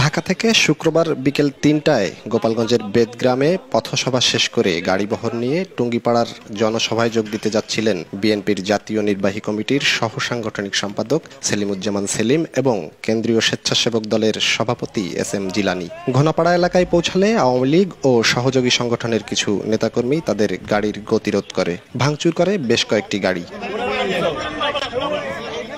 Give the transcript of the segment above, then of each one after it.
ঢাকা থেকে শুক্রবার বিকেল ৩টায় গোপালগঞ্জের বেদগ্রামে পথসভা শেষ করে গাড়িবহর নিয়ে টুঙ্গিপাড়ার জনসভায় যোগ দিতে যাচ্ছিলেন বিএনপির জাতীয় নির্বাহী কমিটির সহ সাংগঠনিক সম্পাদক সেলিমুজ্জামান সেলিম এবং কেন্দ্রীয় স্বেচ্ছাসেবক দলের সভাপতি SM জিলানী। ঘোনাপাড়া এলাকায় পৌঁছালে আওয়ামী লীগ ও সহযোগী সংগঠনের কিছু নেতাকর্মী তাদের গাড়ির গতিরোধ করে ভাঙচুর করে বেশ কয়েকটি গাড়ি।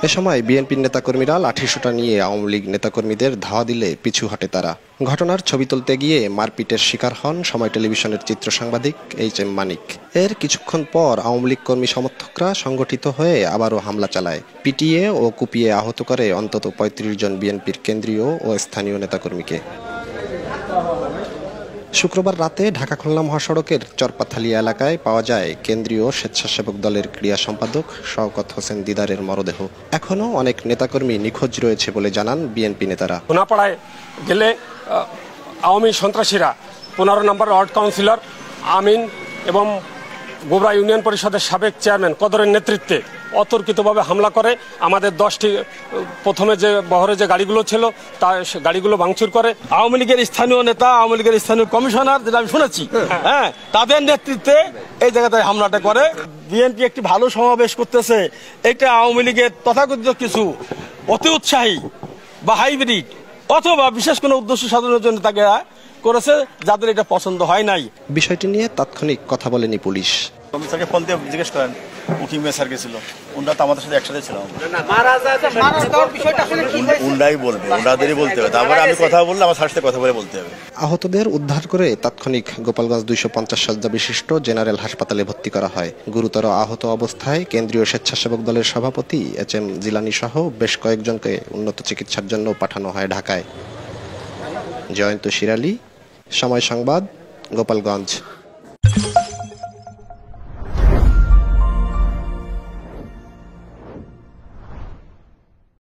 এ সময় বিএনপির নেতাকর্মীরা লাঠিসোঁটা নিয়ে আওয়ামী লীগ নেতাকর্মীদের ধাওয়া দিলে পিছু হটে তারা। ঘটনার ছবি তুলতে গিয়ে মারপিটের শিকার হন সময় টেলিভিশনের চিত্র সাংবাদিক HM মানিক। এর কিছুক্ষণ পর আওয়ামী লীগ কর্মী সমর্থকরা সংগঠিত হয়ে আবারও হামলা চালায়, পিটিয়ে ও কুপিয়ে আহত করে অন্তত ৩৫ জন বিএনপির কেন্দ্রীয় ও স্থানীয় নেতাকর্মীকে। শুক্রবার রাতে ঢাকা খুলনা মহাসড়কের চরপাথালিয়া এলাকায় পাওয়া যায় কেন্দ্রীয় স্বেচ্ছাসেবক দলের ক্রীড়া সম্পাদক শওকত হোসেন দিদারের মরদেহ। এখনও অনেক নেতাকর্মী নিখোঁজ রয়েছে বলে জানান বিএনপি নেতারা। ঘোনাপাড়ায় গেলে আওয়ামী সন্ত্রাসীরা ১৫ নম্বর ওয়ার্ড কাউন্সিলর আমিন এবং গোবরা ইউনিয়ন পরিষদের সাবেক চেয়ারম্যান কদরের নেতৃত্বে অতর্কিতভাবে হামলা করে আমাদের 10টি প্রথমে যে বহরে যে গাড়িগুলো ছিল তা গাড়িগুলো ভাঙচুর করে। আওয়ামী লীগের স্থানীয় নেতা, আওয়ামী লীগের স্থানীয় কমিশনার, যেটা আমি শুনেছি, তাদের নেতৃত্বে এই জায়গাতে হামলাটা করে। বিএনপি একটি ভালো সমাবেশ করতেছে, এটা আওয়ামী লীগের তথাকথিত কিছু অতি উৎসাহী বা হাইব্রিড অথবা বিশেষ কোনো উদ্দেশ্য সাধনের জন্য তাকে করেছে, যাদের এটা পছন্দ হয় নাই। বিষয়টি নিয়ে তাৎক্ষণিক কথা বলেনি পুলিশ। স্যারকে ফোন দিয়ে জিজ্ঞেস করেন উকিম স্যার গেছিল, ওনারা তো আমাদের সাথে একসাথে ছিল। ওনারাই বলবে, ওনাদেরই বলতে হবে, তারপরে আমি কথা বললে আমার স্যার সাথে কথা বলে বলতে হবে। আহতদের উদ্ধার করে তাৎক্ষণিক গোপালগঞ্জ 250 শয্যা বিশিষ্ট জেনারেল হাসপাতালে ভর্তি করা হয়। গুরুতর আহত অবস্থায় কেন্দ্রীয় স্বেচ্ছাসেবক দলের সভাপতি HM জিলানী সহ বেশ কয়েকজনকে উন্নত চিকিৎসার জন্য পাঠানো হয় ঢাকায়। জয়ন্ত শিরালী, সময় সংবাদ, গোপালগঞ্জ।